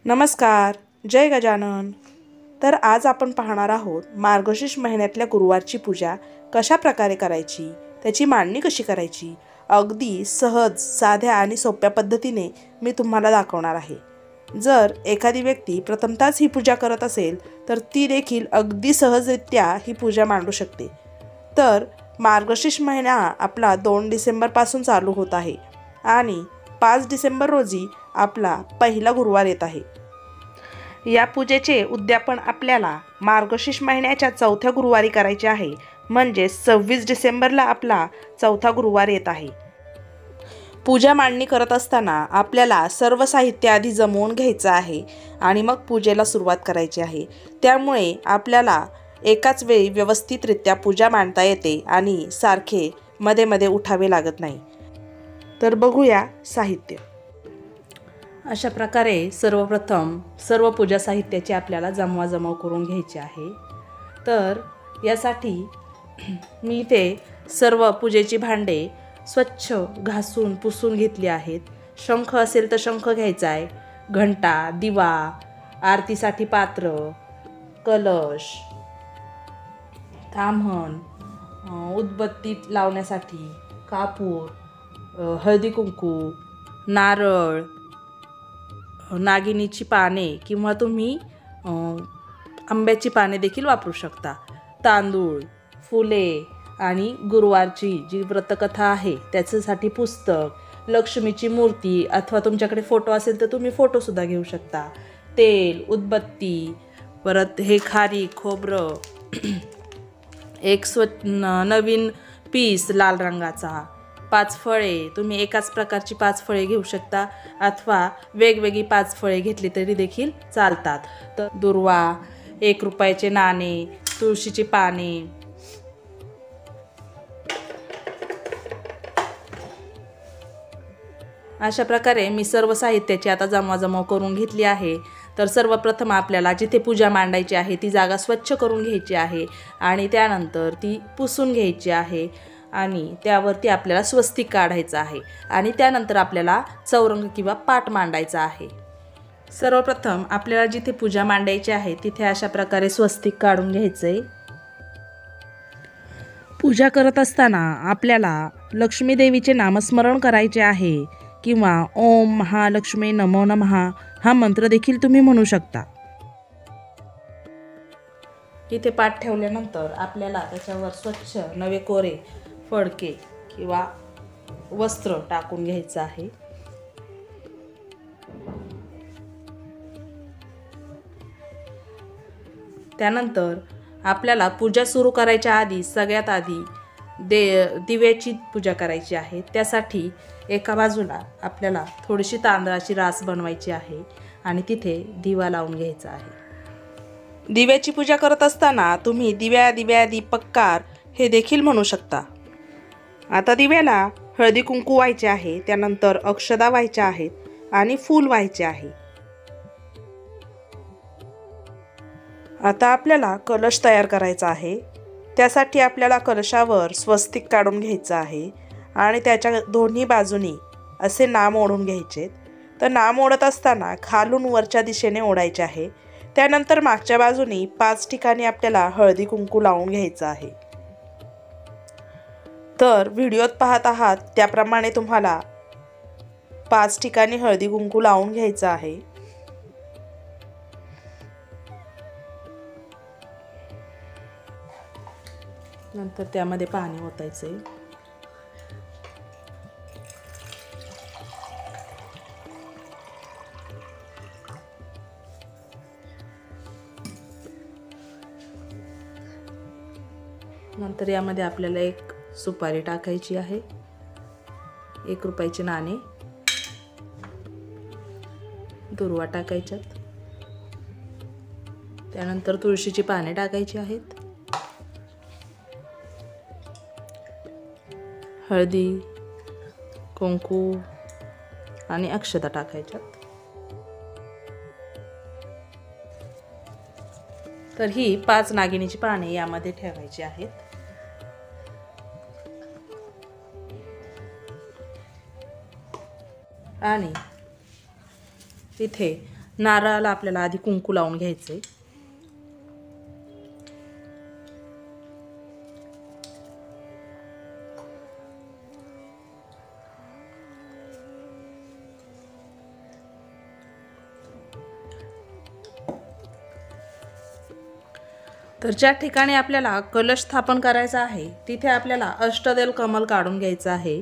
नमस्कार, जय गजानन। तर आज आपण पाहणार आहोत मार्गशीर्ष महिन्यातल्या गुरुवारची पूजा कशा प्रकारे करायची, त्याची मांडणी कशी करायची। अगदी सहज, साध्या आणि सोप्या पद्धतीने मी तुम्हाला दाखवणार आहे। जर एखादी व्यक्ती प्रथमतःच ही पूजा करत असेल तर ती देखील अगदी सहजरित्या ही पूजा मांडू शकते। तर मार्गशीर्ष महिना आपला 2 डिसेंबरपासून चालू होत आहे आणि 5 डिसेंबर रोजी आपला पहिला गुरुवार येत आहे। या पूजेचे उद्यापन आपल्याला मार्गशीर्ष महिन्याच्या चौथ्या गुरुवारी करायचे आहे, म्हणजे 26 डिसेंबरला आपला चौथा गुरुवार येत आहे। पूजा मांडणी करत असताना आपल्याला सर्व साहित्य आधी जमवून घ्यायचं आहे आणि मग पूजेला सुरुवात करायची आहे। त्यामुळे आपल्याला एकाच वेळी व्यवस्थितरित्या पूजा मांडता येते आणि सारखे मध्ये मध्ये उठावे लागत नाही। तर बघूया साहित्य। अशा प्रकारे सर्वप्रथम सर्व पूजा साहित्याची आपल्याला जमवाजमव करून घ्यायची आहे। तर यासाठी मी इथे सर्व पूजेची भांडे स्वच्छ घासून पुसून घेतली आहेत। शंख असेल तर शंख घ्यायचा आहे, घंटा, दिवा, आरतीसाठी पात्र, कलश, ताम्हण, उदबत्ती लावण्यासाठी कापूर, हळदी कुंकू, नारळ, नागिनीची पाने किंवा तुम्ही आंब्याची पाने देखील वापरू शकता, तांदूळ, फुले आणि गुरुवारची जी व्रतकथा आहे त्याच्यासाठी पुस्तक, लक्ष्मीची मूर्ती अथवा तुमच्याकडे फोटो असेल तर तुम्ही फोटोसुद्धा घेऊ शकता, तेल, उदबत्ती, परत हे खारीक, खोबरं, एक नवीन पीस लाल रंगाचा, 5 फळे, तुम्ही एकाच प्रकारची 5 फळे घेऊ शकता अथवा वेगवेगळी 5 फळे घेतली तरी देखील चालतात। तर दुर्वा, 1 रुपयाचे नाणे, तुळशीची पाने, अशा प्रकारे मी सर्व साहित्याची आता जमवाजमव करून घेतली आहे। तर सर्वप्रथम आपल्याला जिथे पूजा मांडायची आहे ती जागा स्वच्छ करून घ्यायची आहे आणि त्यानंतर ती पुसून घ्यायची आहे आणि त्यावरती आपल्याला स्वस्तिक काढायचं आहे आणि त्यानंतर आपल्याला चौरंग किंवा पाट मांडायचा आहे। सर्वप्रथम आपल्याला जिथे पूजा मांडायची आहे तिथे अशा प्रकारे स्वस्तिक काढून घ्यायचंय। पूजा करत असताना आपल्याला लक्ष्मी देवीचे नामस्मरण करायचे आहे किंवा ओम महालक्ष्मी नमो नमः हा मंत्र देखील तुम्ही म्हणू शकता। इथे पाट ठेवल्यानंतर आपल्याला त्याच्यावर स्वच्छ नवे कोरे फडके किंवा वस्त्र टाकून घ्यायचं आहे। त्यानंतर आपल्याला पूजा सुरू करायच्या आधी सगळ्यात आधी दिव्याची पूजा करायची आहे। त्यासाठी एका बाजूला आपल्याला थोडीशी तांदळाची रास बनवायची आहे आणि तिथे दिवा लावून घ्यायचा आहे। दिव्याची पूजा करत असताना तुम्ही दिव्या दिव्या दीपककार हे देखील म्हणू शकता। आता दिव्याला हळदी कुंकू व्हायचे आहे, त्यानंतर अक्षदा व्हायच्या आहेत आणि फूल व्हायचे आहे। आता आपल्याला कलश तयार करायचा आहे। त्यासाठी आपल्याला कलशावर स्वस्तिक काढून घ्यायचं आहे आणि त्याच्या दोन्ही बाजूनी असे नाम ओढून घ्यायचे। तर नाम ओढत असताना खालून वरच्या दिशेने ओढायचे आहे। त्यानंतर मागच्या बाजूनी 5 ठिकाणी आपल्याला हळदी कुंकू लावून घ्यायचं आहे। तर व्हिडिओत पाहत आहात त्याप्रमाणे तुम्हाला 5 ठिकाणी हळदी कुंकू लावून घ्यायचं आहे। नंतर त्यामध्ये पाणी ओतायचंय। नंतर यामध्ये आपल्याला 1 सुपारी टाकायची आहे, 1 रुपयाचे नाणे, दुर्वा टाकायच्यात, त्यानंतर तुळशीची पाने टाकायची आहेत, हळदी कुंकू आणि अक्षता टाकायच्यात। तर ही 5 नागिनीची पाने यामध्ये ठेवायची आहेत। आणि तिथे नारळाला आपल्याला आधी कुंकू लावून घ्यायचे. तर ज्या ठिकाणी आपल्याला कलश स्थापन करायचा आहे तिथे आपल्याला अष्टदल कमल काढून घ्यायचं आहे.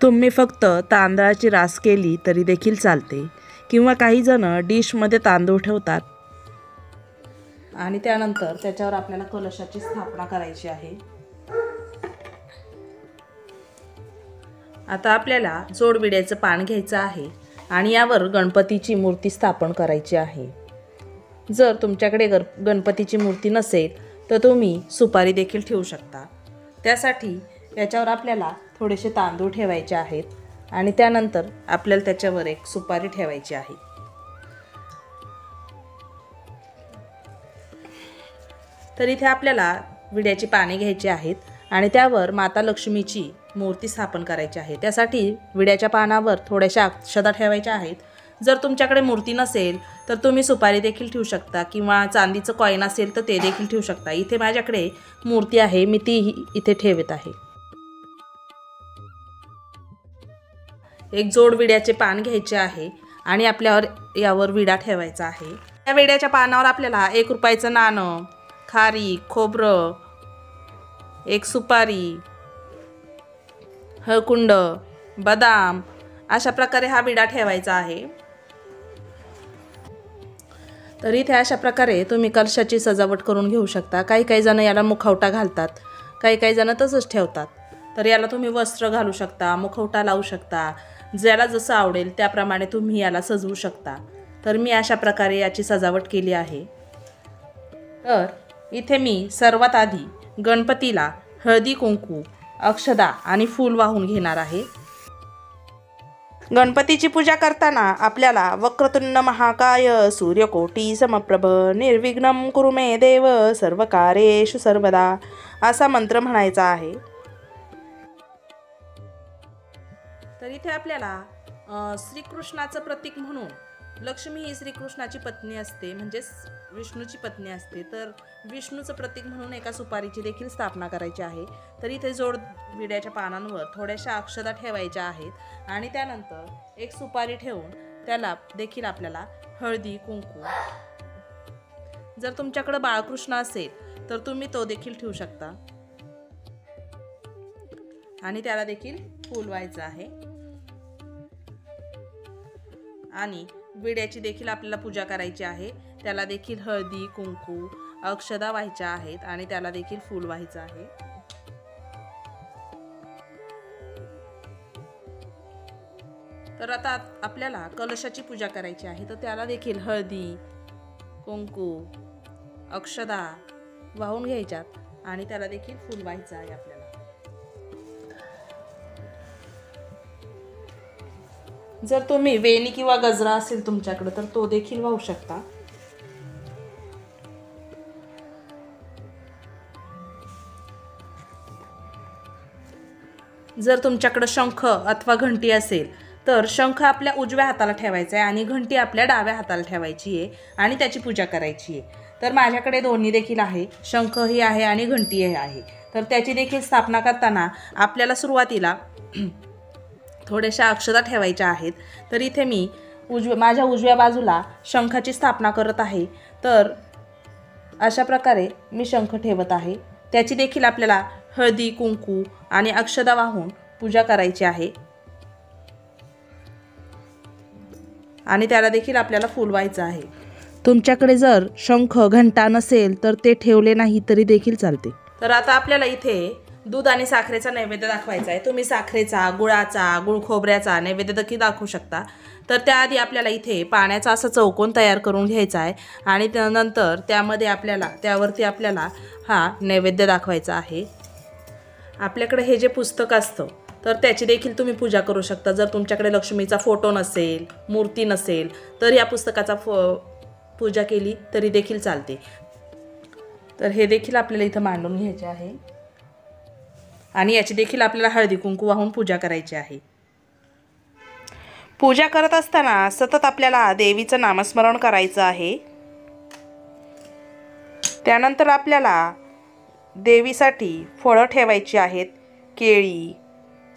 तुम्ही फक्त तांदळाची रास केली तरी देखील चालते, किंवा काही जण डिशमध्ये तांदूळ ठेवतात आणि त्यानंतर त्याच्यावर आपल्याला कलशाची स्थापना करायची आहे. आता आपल्याला जोडविड्याचं पान घ्यायचं आहे आणि यावर गणपतीची मूर्ती स्थापन करायची आहे. जर तुमच्याकडे गणपतीची मूर्ती नसेल तर तुम्ही सुपारी देखील ठेवू शकता. त्यासाठी याच्यावर आपल्याला थोडेसे तांदूळ ठेवायचे आहेत आणि त्यानंतर आपल्याला त्याच्यावर एक सुपारी ठेवायची आहे. तर इथे आपल्याला विड्याची पाने घ्यायची आहेत आणि त्यावर माता लक्ष्मीची मूर्ती स्थापन करायची आहे. त्यासाठी विड्याच्या पानावर थोड्याशा अक्षता ठेवायच्या आहेत. जर तुमच्याकडे मूर्ती नसेल तर तुम्ही सुपारी देखील ठेवू शकता किंवा चांदीचं कॉईन असेल तर ते देखील ठेवू शकता. इथे माझ्याकडे मूर्ती आहे, मी ती इथे ठेवत आहे. एक जोड विड्याचे पान घ्यायचे आहे आणि आपल्यावर यावर विडा ठेवायचा आहे. या विड्याच्या पानावर आपल्याला 1 रुपयाचं नाणं, खारीक, खोबरं, एक सुपारी, हळकुंड, बदाम अशा प्रकारे हा विडा ठेवायचा आहे. तर इथे अशा प्रकारे तुम्ही कलशाची सजावट करून घेऊ शकता. काही जण याला मुखवटा घालतात, काही जण तसंच ठेवतात. तर याला तुम्ही वस्त्र घालू शकता, मुखवटा लावू शकता, ज्याला जसं आवडेल त्याप्रमाणे तुम्ही याला सजवू शकता. तर मी अशा प्रकारे याची सजावट केली आहे. तर इथे मी सर्वात आधी गणपतीला हळदी कुंकू, अक्षदा आणि फूल वाहून घेणार आहे. गणपतीची पूजा करताना आपल्याला वक्रतुंड महाकाय सूर्यकोटी समप्रभ निर्विघ्नं कुरु मे देव सर्वकार्येषु सर्वदा असा मंत्र म्हणायचा आहे. तर इथे आपल्याला श्रीकृष्णाचं प्रतीक म्हणून, लक्ष्मी ही श्रीकृष्णाची पत्नी असते, म्हणजेच विष्णूची पत्नी असते, तर विष्णूचं प्रतीक म्हणून एका सुपारीची देखील स्थापना करायची आहे. तर इथे जोड विड्याच्या पानांवर थोड्याशा अक्षता ठेवायच्या आहेत आणि त्यानंतर एक सुपारी ठेवून त्याला देखील आपल्याला हळदी कुंकू, जर तुमच्याकडे बाळकृष्ण असेल तर तुम्ही तो देखील ठेवू शकता आणि त्याला देखील फूल व्हायचं आहे. आणि विड्याची देखील आपल्याला पूजा करायची आहे. त्याला देखील हळदी कुंकू अक्षदा व्हायच्या आहेत आणि त्याला देखील फूल व्हायचं आहे. तर आता आपल्याला कलशाची पूजा करायची आहे, तर त्याला देखील हळदी कुंकू अक्षदा वाहून घ्यायच्यात आणि त्याला देखील फूल व्हायचं आहे आपल्याला. जर तुम्ही वेणी किंवा गजरा असेल तुमच्याकडे तर तो देखील वाहू शकता. जर तुमच्याकडे शंख अथवा घंटी असेल तर शंख आपल्या उजव्या हाताला ठेवायचा आहे आणि घंटी आपल्या डाव्या हाताला ठेवायची आहे आणि त्याची पूजा करायची आहे. तर माझ्याकडे दोन्ही देखील आहे, शंखही आहे आणि घंटीही आहे. तर त्याची देखील स्थापना करताना आपल्याला सुरुवातीला थोड्याशा अक्षता ठेवायच्या आहेत. तर इथे मी माझ्या उजव्या बाजूला शंखाची स्थापना करत आहे. तर अशा प्रकारे मी शंख ठेवत आहे. त्याची देखील आपल्याला हळदी कुंकू आणि अक्षता वाहून पूजा करायची आहे आणि त्याला देखील आपल्याला फूल व्हायचं आहे. तुमच्याकडे जर शंख घंटा नसेल तर ते ठेवले नाही तरी देखील चालते. तर आता आपल्याला इथे दूध आणि साखरेचा नैवेद्य दाखवायचा आहे. तुम्ही साखरेचा, गुळाचा, गुळ खोबऱ्याचा नैवेद्य देखील दाखवू शकता. तर त्याआधी आपल्याला इथे पाण्याचा असा चौकोन तयार करून घ्यायचा आहे आणि त्यानंतर त्यावरती आपल्याला हा नैवेद्य दाखवायचा आहे. आपल्याकडे हे जे पुस्तक असतं तर त्याची देखील तुम्ही पूजा करू शकता. जर तुमच्याकडे लक्ष्मीचा फोटो नसेल, मूर्ती नसेल तर या पुस्तकाचा पूजा केली तरी देखील चालते. तर हे देखील आपल्याला इथं मांडून घ्यायचे आहे. आणि याची देखील आपल्याला हळदी कुंकू वाहून पूजा करायची आहे। पूजा करत असताना सतत आपल्याला देवीचं नामस्मरण करायचं आहे। त्यानंतर आपल्याला देवीसाठी फळं ठेवायची आहेत। केळी,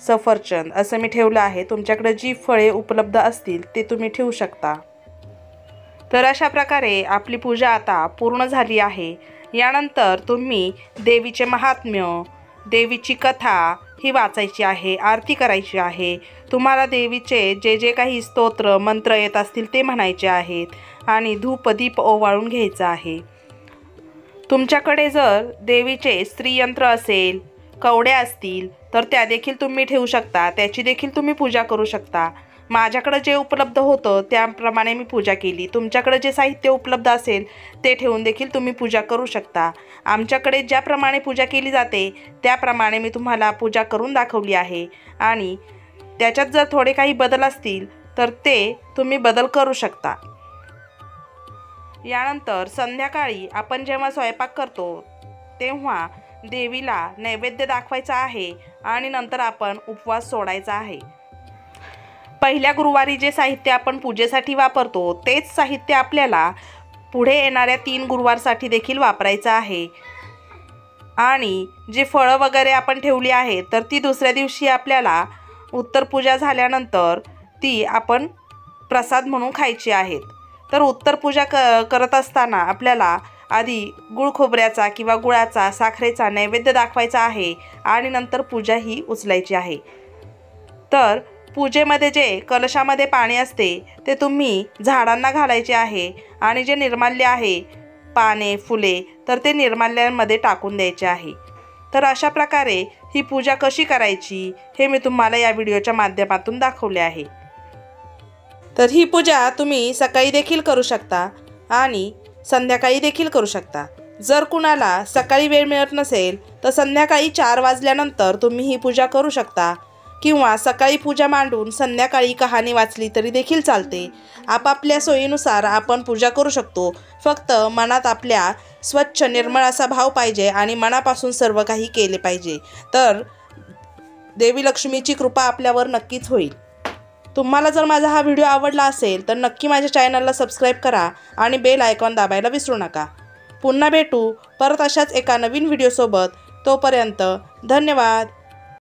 सफरचंद असं मी ठेवलं आहे। तुमच्याकडे जी फळे उपलब्ध असतील ते तुम्ही ठेवू शकता। तर अशा प्रकारे आपली पूजा आता पूर्ण झाली आहे। यानंतर तुम्ही देवीचे महात्म्य, देवीची कथा ही वाचायची आहे, आरती करायची आहे। तुम्हाला देवीचे जे जे काही स्तोत्र मंत्र येत असतील ते म्हणायचे आहेत आणि धूप दीप ओवाळून घ्यायचं आहे। तुमच्याकडे जर देवीचे स्त्रीयंत्र असेल, कवड्या असतील तर त्या देखील तुम्ही ठेवू शकता, त्याची देखील तुम्ही पूजा करू शकता। माझ्याकडे जे उपलब्ध होतं त्याप्रमाणे मी पूजा केली। तुमच्याकडे जे साहित्य उपलब्ध असेल ते ठेवून देखील तुम्ही पूजा करू शकता। आमच्याकडे ज्याप्रमाणे पूजा केली जाते त्याप्रमाणे मी तुम्हाला पूजा करून दाखवली आहे आणि त्याच्यात जर थोडे काही बदल असतील तर ते तुम्ही बदल करू शकता। यानंतर संध्याकाळी आपण जेव्हा स्वयंपाक करतो तेव्हा देवीला नैवेद्य दाखवायचा आहे आणि नंतर आपण उपवास सोडायचा आहे। पहिल्या गुरुवारी जे साहित्य आपण पूजेसाठी वापरतो तेच साहित्य आपल्याला पुढे येणाऱ्या 3 गुरुवारसाठी देखील वापरायचं आहे। आणि जे फळं वगैरे आपण ठेवली आहेत तर ती दुसऱ्या दिवशी आपल्याला उत्तर पूजा झाल्यानंतर ती आपण प्रसाद म्हणून खायची आहेत। तर उत्तर पूजा करत असताना आपल्याला आधी गुळ खोबऱ्याचा किंवा गुळाचा, साखरेचा नैवेद्य दाखवायचा आहे आणि नंतर पूजा ही उचलायची आहे। तर पूजेमध्ये जे कलशामध्ये पाणी असते ते तुम्ही झाडांना घालायचे आहे आणि जे निर्माल्य आहे, पाने, फुले, तर ते निर्माल्यांमध्ये टाकून द्यायचे आहे। तर अशा प्रकारे ही पूजा कशी करायची हे मी तुम्हाला या व्हिडिओच्या माध्यमातून दाखवले आहे। तर ही पूजा तुम्ही सकाळी देखील करू शकता आणि संध्याकाळी देखील करू शकता। जर कुणाला सकाळी वेळ मिळत नसेल तर संध्याकाळी 4 वाजल्यानंतर तुम्ही ही पूजा करू शकता किंवा सकाळी पूजा मांडून संध्याकाळी कहाणी वाचली तरी देखील चालते। आपापल्या सोयीनुसार आपण पूजा करू शकतो। फक्त मनात आपल्या स्वच्छ निर्मळ असा भाव पाहिजे आणि मनापासून सर्व काही केले पाहिजे, तर देवी लक्ष्मीची कृपा आपल्यावर नक्कीच होईल। तुम्हाला जर माझा हा व्हिडिओ आवडला असेल तर नक्की माझ्या चॅनलला सबस्क्राईब करा आणि बेल आयकॉन दाबायला विसरू नका। पुन्हा भेटू परत अशाच एका नवीन व्हिडिओसोबत। तोपर्यंत धन्यवाद।